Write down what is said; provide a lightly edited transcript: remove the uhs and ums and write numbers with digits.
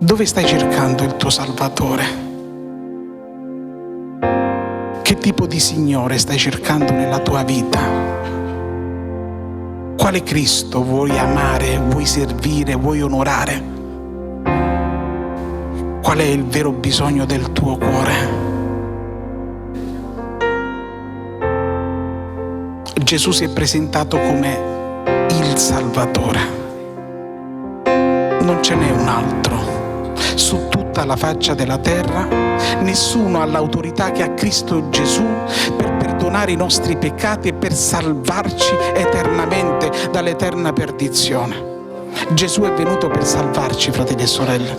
Dove stai cercando il tuo Salvatore? Che tipo di Signore stai cercando nella tua vita? Quale Cristo vuoi amare, vuoi servire, vuoi onorare? Qual è il vero bisogno del tuo cuore? Gesù si è presentato come il Salvatore. Non ce n'è un altro. Su tutta la faccia della terra, nessuno ha l'autorità che ha Cristo Gesù per perdonare i nostri peccati e per salvarci eternamente dall'eterna perdizione. Gesù è venuto per salvarci, fratelli e sorelle.